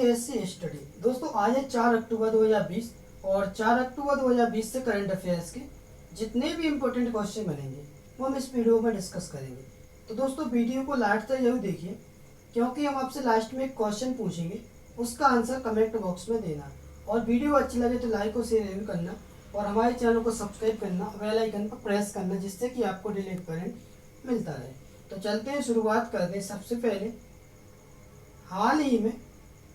UPSC study. दोस्तों आज है 4 अक्टूबर 2020 और 4 अक्टूबर 2020 से करंट अफेयर्स के जितने भी इम्पोर्टेंट क्वेश्चन बनेंगे वो हम इस वीडियो में डिस्कस करेंगे। तो दोस्तों वीडियो को लास्ट तक जरूर देखिए, क्योंकि हम आपसे लास्ट में एक क्वेश्चन पूछेंगे, उसका आंसर कमेंट बॉक्स में देना। और वीडियो अच्छी लगे तो लाइक और शेयर जरूर करना और हमारे चैनल को सब्सक्राइब करना, बेल आइकन पर प्रेस करना, जिससे कि आपको डेली करंट मिलता रहे। तो चलते हैं, शुरुआत करते हैं। सबसे पहले हाल ही में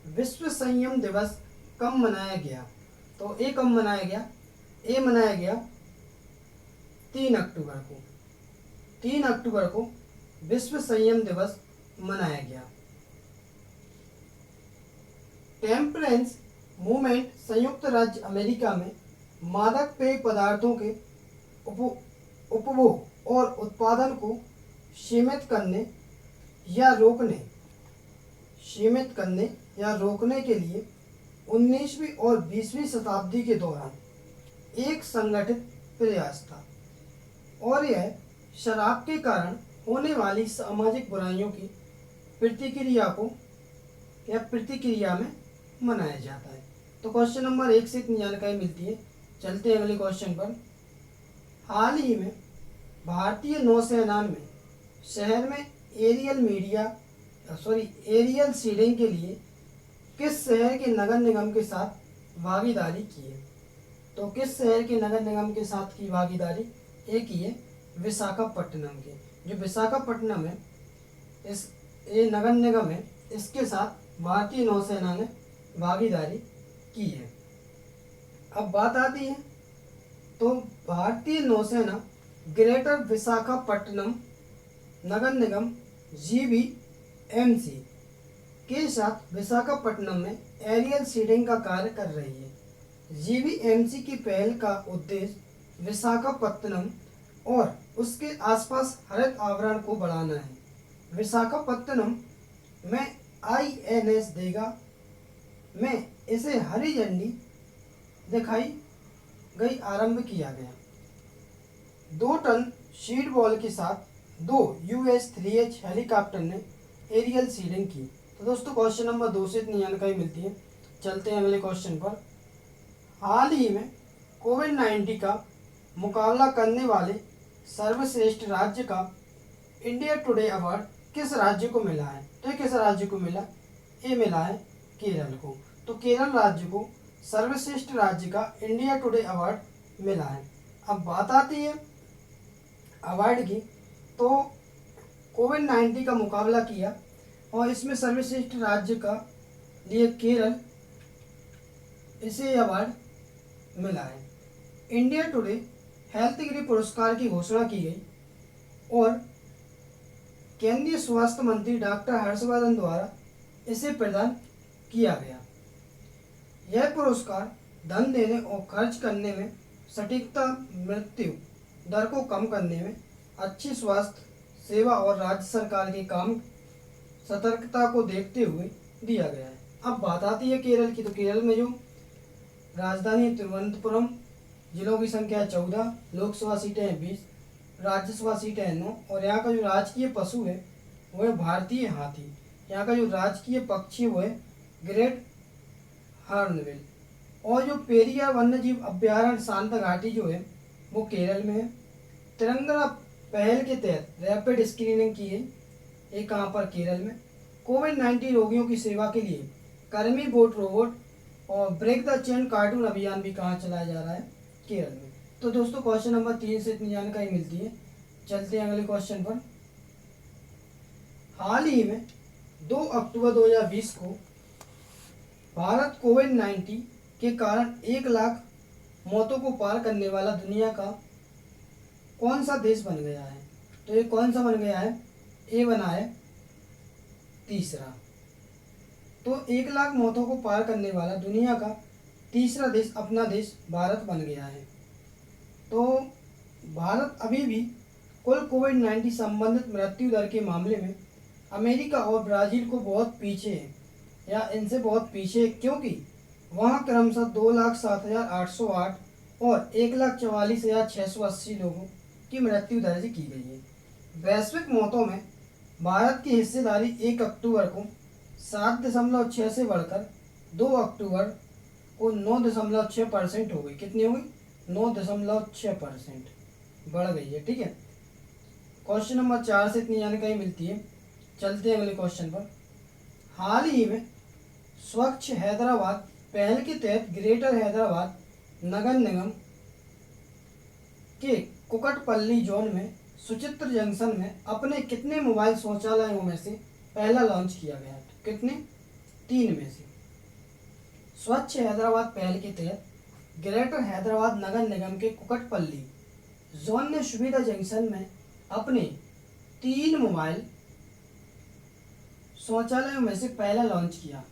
विश्व संयम दिवस कब मनाया गया? तो ये कब मनाया गया? ये मनाया गया 3 अक्टूबर को। 3 अक्टूबर को विश्व संयम दिवस मनाया गया। टेम्परेंस मूवमेंट संयुक्त राज्य अमेरिका में मादक पेय पदार्थों के उपभोग और उत्पादन को सीमित करने या रोकने के लिए 19वीं और 20वीं शताब्दी के दौरान एक संगठित प्रयास था, और यह शराब के कारण होने वाली सामाजिक बुराइयों की प्रतिक्रिया में मनाया जाता है। तो क्वेश्चन नंबर 1 से इतनी जानकारी मिलती है। चलते हैं अगले क्वेश्चन पर। हाल ही में भारतीय नौसेना में शहर में एरियल सीडिंग के लिए किस शहर के नगर निगम के साथ भागीदारी की है? तो किस शहर के नगर निगम के साथ की भागीदारी? एक ही है विशाखापट्टनम के। जो विशाखापट्टनम है, ये नगर निगम है, इसके साथ भारतीय नौसेना ने भागीदारी की है। अब बात आती है, तो भारतीय नौसेना ग्रेटर विशाखापट्टनम नगर निगम GVMC के साथ विशाखापट्टनम में एरियल सीडिंग का कार्य कर रही है। GVMC की पहल का उद्देश्य विशाखापट्टनम और उसके आसपास हरित आवरण को बढ़ाना है। विशाखापट्टनम में INS देगा में इसे हरी झंडी दिखाई गई आरंभ किया गया। 2 टन सीड बॉल के साथ 2 US-3H हेलीकॉप्टर ने एरियल सीडिंग की। तो दोस्तों क्वेश्चन नंबर 2 से इतनी जानकारी मिलती है। चलते हैं अगले क्वेश्चन पर। हाल ही में कोविड-19 का मुकाबला करने वाले सर्वश्रेष्ठ राज्य का इंडिया टुडे अवार्ड किस राज्य को मिला है? तो ये किस राज्य को मिला? ये मिला है केरल को। तो केरल राज्य को सर्वश्रेष्ठ राज्य का इंडिया टुडे अवार्ड मिला है। अब बात आती है अवार्ड की, तो कोविड-19 का मुकाबला किया और इसमें सर्वश्रेष्ठ राज्य का लिए केरल, इसे अवार्ड मिला है। इंडिया टुडे हेल्थ गिरी पुरस्कार की घोषणा की गई और केंद्रीय स्वास्थ्य मंत्री डॉक्टर हर्षवर्धन द्वारा इसे प्रदान किया गया। यह पुरस्कार धन देने और खर्च करने में सटीकता, मृत्यु दर को कम करने में अच्छी स्वास्थ्य सेवा और राज्य सरकार के काम सतर्कता को देखते हुए दिया गया है। अब बात आती है केरल की। तो केरल में जो राजधानी तिरुवनंतपुरम, जिलों की संख्या 14, लोकसभा सीटें हैं 20, राज्यसभा सीटें हैं 9, और यहाँ का जो राजकीय पशु है वो है भारतीय हाथी। यहाँ का जो राजकीय पक्षी वो है ग्रेट हॉर्नबिल। और जो पेरियार वन्यजीव अभ्यारण्य शांत घाटी जो है वो केरल में है। तिरंगा पहल के तहत रैपिड स्क्रीनिंग की गई। ये कहाँ पर? केरल में। कोविड-19 रोगियों की सेवा के लिए कर्मी बोट रोबोट और ब्रेक द चेन कार्टून अभियान भी कहाँ चलाया जा रहा है? केरल में। तो दोस्तों क्वेश्चन नंबर 3 से इतनी जानकारी मिलती है। चलते हैं अगले क्वेश्चन पर। हाल ही में 2 अक्टूबर 2020 को भारत कोविड-19 के कारण 1 लाख मौतों को पार करने वाला दुनिया का कौन सा देश बन गया है? तो ये कौन सा बन गया है? ये बना है तीसरा। तो 1 लाख मौतों को पार करने वाला दुनिया का तीसरा देश अपना देश भारत बन गया है। तो भारत अभी भी कुल कोविड-19 संबंधित मृत्यु दर के मामले में अमेरिका और ब्राज़ील को बहुत पीछे है, या इनसे बहुत पीछे है, क्योंकि वहाँ क्रमशः 2,07,808 और 1,44,680 लोगों की मृत्यु दर्ज की गई है। वैश्विक मौतों में भारत की हिस्सेदारी 1 अक्टूबर को 7.6 से बढ़कर 2 अक्टूबर को 9.6% हो गई। कितनी हो गई? 9.6% बढ़ गई है। ठीक है, क्वेश्चन नंबर 4 से इतनी जानकारी मिलती है। चलते हैं अगले क्वेश्चन पर। हाल ही में स्वच्छ हैदराबाद पहल के तहत ग्रेटर हैदराबाद नगर निगम के कुकटपल्ली जोन में सुचित्र जंक्शन में अपने कितने मोबाइल शौचालयों में से पहला लॉन्च किया गया है? कितने? 3 में से। स्वच्छ हैदराबाद पहल के तहत ग्रेटर हैदराबाद नगर निगम के कुकटपल्ली जोन ने सुविधा जंक्शन में अपने 3 मोबाइल शौचालयों में से पहला लॉन्च किया।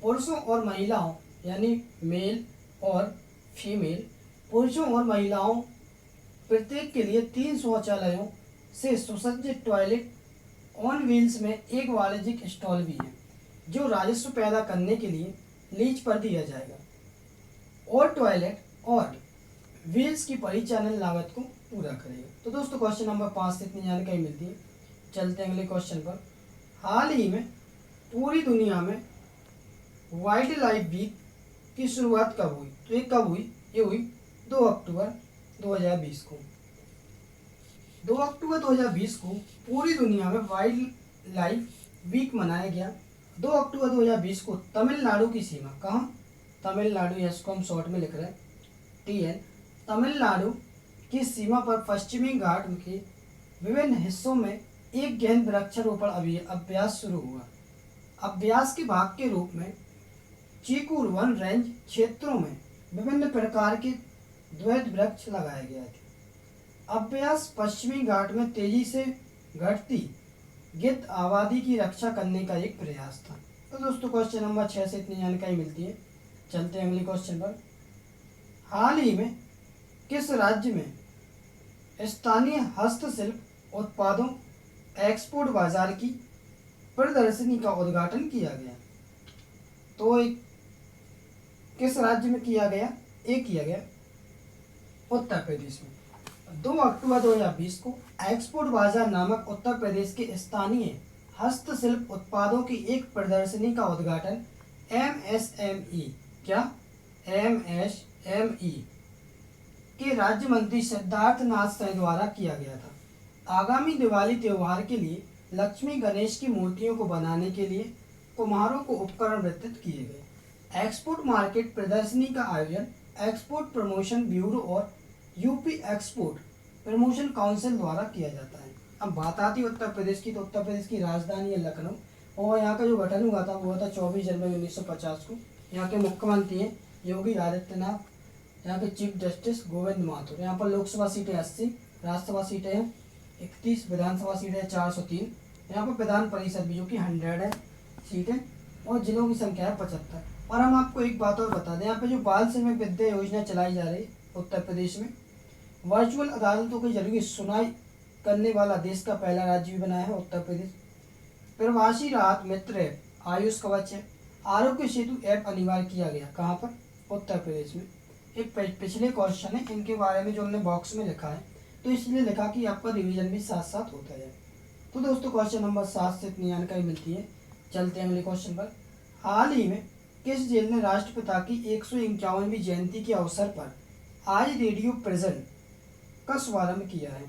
पुरुषों और महिलाओं यानी मेल और फीमेल, पुरुषों और महिलाओं प्रत्येक के लिए 3 शौचालयों से सुसज्जित टॉयलेट ऑन व्हील्स में एक वाणिज्यिक स्टॉल भी है, जो राजस्व पैदा करने के लिए लीज पर दिया जाएगा और टॉयलेट और व्हील्स की परिचालन लागत को पूरा करेगा। तो दोस्तों क्वेश्चन नंबर 5 से इतनी जानकारी मिलती है। चलते हैं अगले क्वेश्चन पर। हाल ही में पूरी दुनिया में वाइल्ड लाइफ वीक की शुरुआत कब हुई? तो ये कब हुई? ये हुई 2 अक्टूबर 2020 को। 2 अक्टूबर 2020 को पूरी दुनिया में वाइल्ड लाइफ वीक मनाया गया। 2 अक्टूबर 2020 को तमिलनाडु की सीमा, कहाँ? तमिलनाडु, इसको हम शॉर्ट में लिख रहे हैं TN, तमिलनाडु की सीमा पर पश्चिमी घाट के विभिन्न हिस्सों में एक गहन वृक्षारोपण अभ्यास शुरू हुआ। अभ्यास के भाग के रूप में चीकूर वन रेंज क्षेत्रों में विभिन्न प्रकार के द्वैत वृक्ष लगाए गए थे। अभ्यास पश्चिमी घाट में तेजी से घटती गिद्ध आबादी की रक्षा करने का एक प्रयास था। तो दोस्तों क्वेश्चन नंबर 6 से इतनी जानकारी मिलती है। चलते हैं अगले क्वेश्चन पर। हाल ही में किस राज्य में स्थानीय हस्तशिल्प उत्पादों एक्सपोर्ट बाजार की प्रदर्शनी का उद्घाटन किया गया? तो किस राज्य में किया गया? एक किया गया उत्तर प्रदेश में। 2 अक्टूबर 2020 को एक्सपोर्ट बाजार नामक उत्तर प्रदेश के स्थानीय हस्तशिल्प उत्पादों की एक प्रदर्शनी का उद्घाटन MSME के राज्य मंत्री सिद्धार्थ नाथ सिंह द्वारा किया गया था। आगामी दिवाली त्योहार के लिए लक्ष्मी गणेश की मूर्तियों को बनाने के लिए कुम्हारों को उपकरण वितरित किए गए। एक्सपोर्ट मार्केट प्रदर्शनी का आयोजन एक्सपोर्ट प्रमोशन ब्यूरो और यूपी एक्सपोर्ट प्रमोशन काउंसिल द्वारा किया जाता है। अब बात आती है उत्तर प्रदेश की, तो उत्तर प्रदेश की राजधानी है लखनऊ और यहाँ का जो गठन हुआ था वो था 24 जनवरी 1950 को। यहाँ के मुख्यमंत्री हैं योगी आदित्यनाथ, यहाँ के चीफ जस्टिस गोविंद माथुर। यहाँ पर लोकसभा सीटें 80, राज्यसभा सीटें हैं 31, विधानसभा सीटें 403, यहाँ पर विधान परिषद भी जो कि 100 है सीटें, और जिलों की संख्या है 75। और हम आपको एक बात और बता दें, यहाँ पे जो बाल श्रमिक विद्या योजना चलाई जा रही है उत्तर प्रदेश में, वर्चुअल अदालतों के जरिए सुनवाई करने वाला देश का पहला राज्य भी बनाया है उत्तर प्रदेश। प्रवासी राहत मित्र ऐप, आयुष कवच है, आरोग्य सेतु ऐप अनिवार्य किया गया। कहाँ पर? उत्तर प्रदेश में। एक पिछले क्वेश्चन है इनके बारे में जो हमने बॉक्स में लिखा है, तो इसलिए लिखा कि आपका रिवीजन भी साथ साथ होता है। तो दोस्तों क्वेश्चन नंबर 7 से इतनी जानकारी मिलती है। चलते हैं अगले क्वेश्चन पर। हाल ही में किस जेल ने राष्ट्रपिता की 151वीं जयंती के अवसर पर आज रेडियो प्रेजेंट का शुभारंभ किया है?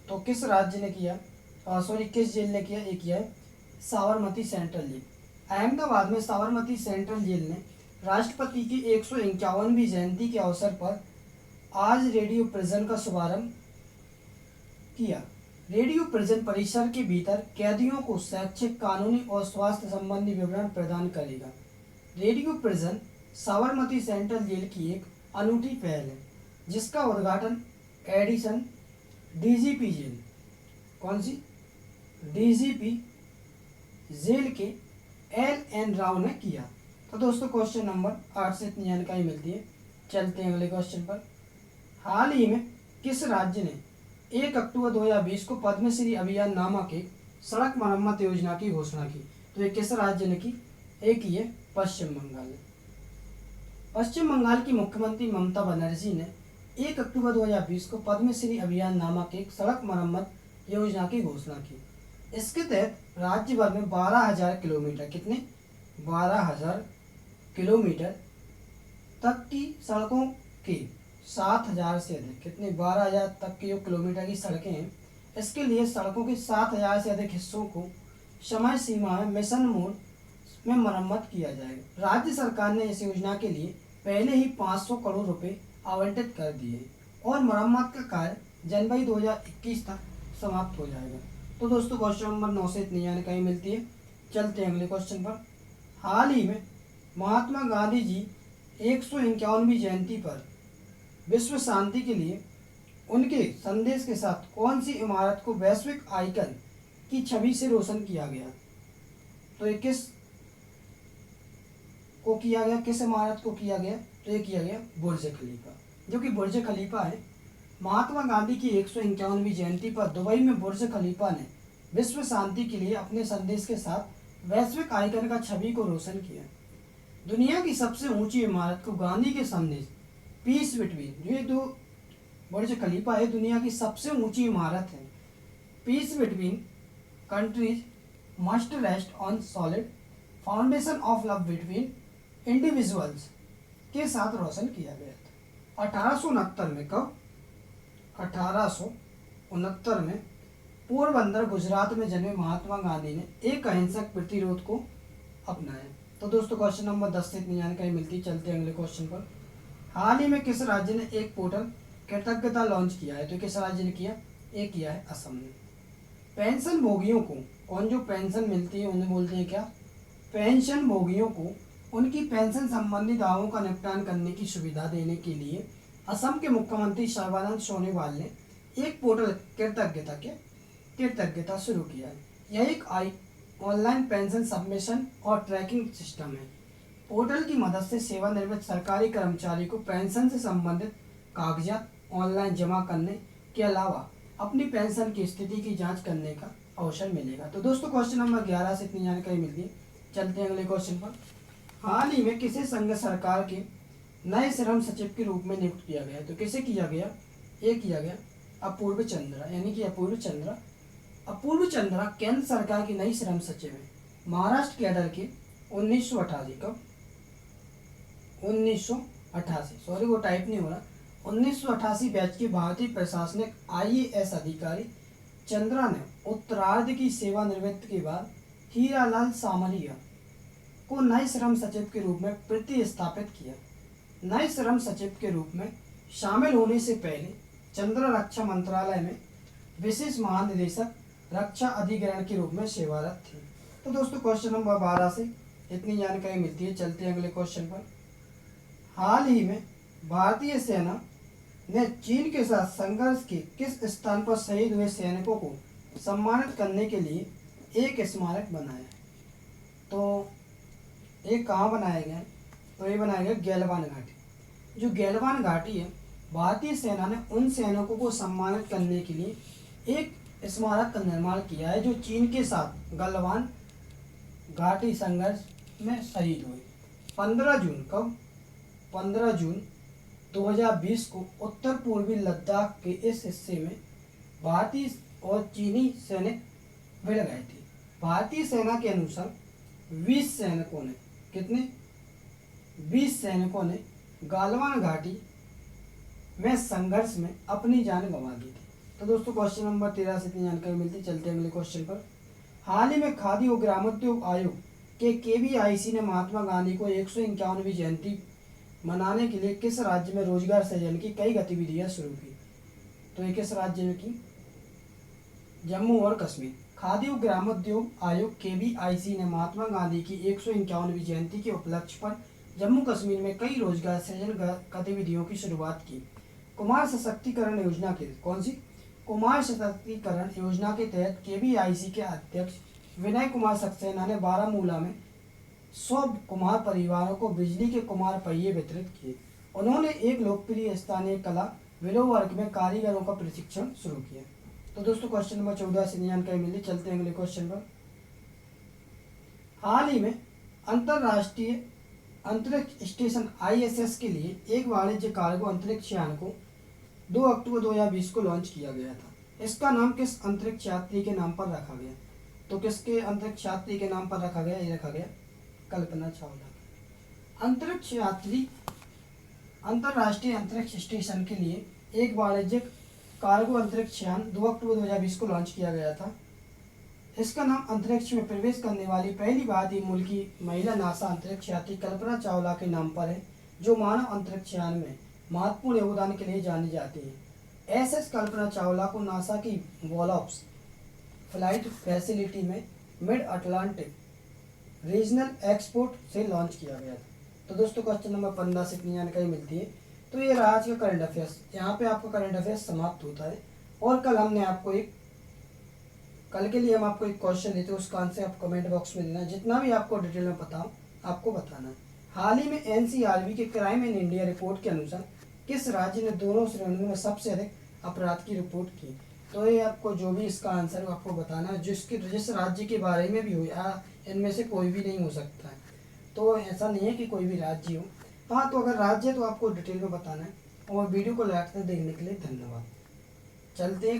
तो किस राज्य ने किया? किस जेल ने किया? ये किया है साबरमती सेंट्रल जेल। अहमदाबाद में साबरमती सेंट्रल जेल ने राष्ट्रपति की 151वीं जयंती के अवसर पर आज रेडियो प्रिजन का शुभारंभ किया। रेडियो प्रिजन परिसर के भीतर कैदियों को शैक्षिक, कानूनी और स्वास्थ्य संबंधी विवरण प्रदान करेगा। Radio prison Sabarmati central jail की एक अनूठी पहल है जिसका उद्घाटन एडिसन DGP जेल, कौन सी? DGP जेल के LN राव ने किया। तो दोस्तों क्वेश्चन नंबर 8 से इतनी जानकारी मिलती है। चलते हैं अगले क्वेश्चन पर। हाल ही में किस राज्य ने 1 अक्टूबर 2020 को पद्मश्री अभियान नामक एक सड़क मरम्मत योजना की घोषणा की? तो ये किस राज्य ने की? एक ही है पश्चिम बंगाल ने। पश्चिम बंगाल की मुख्यमंत्री ममता बनर्जी ने 1 अक्टूबर 2020 को पद्मश्री अभियान नामक एक सड़क मरम्मत योजना की घोषणा की। इसके तहत राज्य भर में 12,000 किलोमीटर, कितने? 12,000 किलोमीटर तक की सड़कों की 7,000 से अधिक, कितने 12,000 तक की जो किलोमीटर की सड़कें हैं, इसके लिए सड़कों के 7,000 से अधिक हिस्सों को समय सीमा में मिशन मोड में मरम्मत किया जाएगा। राज्य सरकार ने इस योजना के लिए पहले ही 500 करोड़ रुपए आवंटित कर दिए और मरम्मत का कार्य जनवरी 2021 तक समाप्त हो जाएगा। तो दोस्तों क्वेश्चन नंबर 9 से इतनी जानकारी मिलती है। चलते हैं अगले क्वेश्चन पर। हाल ही में महात्मा गांधी जी 151वीं जयंती पर विश्व शांति के लिए उनके संदेश के साथ कौन सी इमारत को वैश्विक आइकन की छवि से रोशन किया गया? तो ये किस को किया गया, किस इमारत को किया गया? तो ये किया गया बुर्ज खलीफा, जो कि बुर्ज खलीफा है। महात्मा गांधी की 151वीं जयंती पर दुबई में बुर्ज खलीफा ने विश्व शांति के लिए अपने संदेश के साथ वैश्विक आइकन का छवि को रोशन किया। दुनिया की सबसे ऊंची इमारत को गांधी के संदेश पीस बिटवीन, ये जो बुर्ज खलीफा है दुनिया की सबसे ऊंची इमारत है, peace between countries must rest on solid foundation of love between individuals के साथ रोशन किया गया था। 1869 में, कब? 1869 में पोरबंदर गुजरात में जन्मे महात्मा गांधी ने एक अहिंसक प्रतिरोध को अपनाया। तो दोस्तों क्वेश्चन नंबर 10 से इतनी जानकारी मिलती है। चलते हैं अगले क्वेश्चन पर। हाल ही में किस राज्य ने एक पोर्टल कृतज्ञता लॉन्च किया है? तो किस राज्य ने किया? एक किया है असम ने। पेंशन भोगियों को, कौन जो पेंशन मिलती है उन्हें बोलते हैं क्या? पेंशन भोगियों को उनकी पेंशन संबंधी दावों का निपटान करने की सुविधा देने के लिए असम के मुख्यमंत्री सर्बानंद सोनोवाल ने एक पोर्टल कृतज्ञता शुरू किया है। यह एक ऑनलाइन पेंशन सबमिशन और ट्रैकिंग सिस्टम है। पोर्टल की मदद से सेवानिवृत्त सरकारी कर्मचारी को पेंशन से संबंधित कागजात ऑनलाइन जमा करने के अलावा अपनी पेंशन की स्थिति की जांच करने का अवसर मिलेगा। तो दोस्तों क्वेश्चन नंबर 11 से इतनी जानकारी मिलती है। चलते हैं अगले क्वेश्चन पर। हाल ही में किसे संघ सरकार के नए श्रम सचिव के रूप में नियुक्त किया गया? तो किसे किया गया? ये किया गया अपूर्व चंद्रा, यानी कि अपूर्व चंद्रा केंद्र सरकार की नई श्रम सचिव है। महाराष्ट्र कैडर के 1988, कब? 1988, सॉरी वो टाइप नहीं हो रहा, 1988 बैच के भारतीय प्रशासनिक IAS अधिकारी चंद्रा ने उत्तरार्ध की सेवानिवृत्ति के बाद हीरालाल सामरिया को नए श्रम सचिव के रूप में प्रतिस्थापित किया। नए श्रम सचिव के रूप में शामिल होने से पहले चंद्रा रक्षा मंत्रालय में विशेष महानिदेशक रक्षा अधिग्रहण के रूप में सेवारत थे। तो दोस्तों क्वेश्चन नंबर 12 से इतनी जानकारी मिलती है। चलते हैं अगले क्वेश्चन पर। हाल ही में भारतीय सेना ने चीन के साथ संघर्ष के किस स्थान पर शहीद हुए सैनिकों को सम्मानित करने के लिए एक स्मारक बनाया? तो ये कहाँ बनाया गया है? तो ये बनाया गया गैलवान घाटी। जो गैलवान घाटी है, भारतीय सेना ने उन सैनिकों को सम्मानित करने के लिए एक स्मारक का निर्माण किया है जो चीन के साथ गलवान घाटी संघर्ष में शहीद हुए। 15 जून, कब? 15 जून 2020 को उत्तर पूर्वी लद्दाख के इस हिस्से में भारतीय और चीनी सैनिक भिड़ गए थे। भारतीय सेना के अनुसार 20 सैनिकों ने, कितने? 20 सैनिकों ने गलवान घाटी में संघर्ष में अपनी जान गंवा दी थी। तो दोस्तों क्वेश्चन नंबर 13 से इतनी जानकारी मिलती है। चलते हैं अगले क्वेश्चन पर। हाल ही में खादी और ग्रामोद्योग आयोग के KVIC ने महात्मा गांधी को 151वीं जयंती मनाने के लिए किस राज्य में रोजगार सृजन की कई गतिविधियां शुरू की? तो ये किस राज्य में की? जम्मू और कश्मीर। खादी और ग्रामोद्योग आयोग KVIC ने महात्मा गांधी की 151वीं जयंती के उपलक्ष्य पर जम्मू कश्मीर में कई रोजगार सृजन गतिविधियों की शुरुआत की। कुमार सशक्तिकरण योजना के, कौन सी? कुमार सशक्तिकरण योजना के तहत KVIC के अध्यक्ष विनय कुमार सक्सेना ने बारामूला में 100 कुमार परिवारों को बिजली के कुमार पहिए वितरित किए। उन्होंने एक लोकप्रिय स्थानीय कला विलो वर्क में कारीगरों का प्रशिक्षण शुरू किया। तो दोस्तों क्वेश्चन नंबर 14 से जानकारी मिली। चलते हैं अगले क्वेश्चन पर। हाल ही में अंतरराष्ट्रीय अंतरिक्ष स्टेशन ISS के लिए एक वाणिज्य कार्गो अंतरिक्ष यान को 2 अक्टूबर 2020 को लॉन्च किया गया था। इसका नाम किस अंतरिक्ष यात्री के नाम पर रखा गया? तो किसके अंतरिक्ष यात्री के नाम पर रखा गया? ये रखा गया कल्पना चावला। अंतरिक्ष यात्री अंतर्राष्ट्रीय अंतरिक्ष स्टेशन के लिए एक वाणिज्यिक कार्गो अंतरिक्ष यान 2 अक्टूबर 2020 को लॉन्च किया गया था। इसका नाम अंतरिक्ष में प्रवेश करने वाली पहली भारतीय मूल की महिला नासा अंतरिक्ष यात्री कल्पना चावला के नाम पर है, जो मानव अंतरिक्ष यान में महत्वपूर्ण योगदान के लिए जानी जाती है। एसएस कल्पना चावला को नासा की वॉलॉप्स फ्लाइट फैसिलिटी में मिड अटलांटिक रीजनल एक्सपोर्ट से लॉन्च किया गया था। तो दोस्तों क्वेश्चन नंबर 15 से इतनी जानकारी मिलती है। तो ये रहा आज का करंट अफेयर्स। यहाँ पे आपका करंट अफेयर्स समाप्त होता है और कल के लिए हम आपको एक क्वेश्चन देते हैं, उसका आंसर आप कमेंट बॉक्स में देना। जितना भी आपको डिटेल में पता हो आपको बताना है। हाल ही में एनसीआरबी के क्राइम इन इंडिया रिपोर्ट के अनुसार किस राज्य ने दोनों श्रेणियों में सबसे अधिक अपराध की रिपोर्ट की? तो ये आपको जो भी इसका आंसर है आपको बताना है, जिस राज्य के बारे में भी हो या इनमें से कोई भी नहीं हो सकता है। तो ऐसा नहीं है कि कोई भी राज्य हो। हाँ, तो अगर राज्य है तो आपको डिटेल में बताना है। और वीडियो को लास्ट तक देखने के लिए धन्यवाद। चलते हैं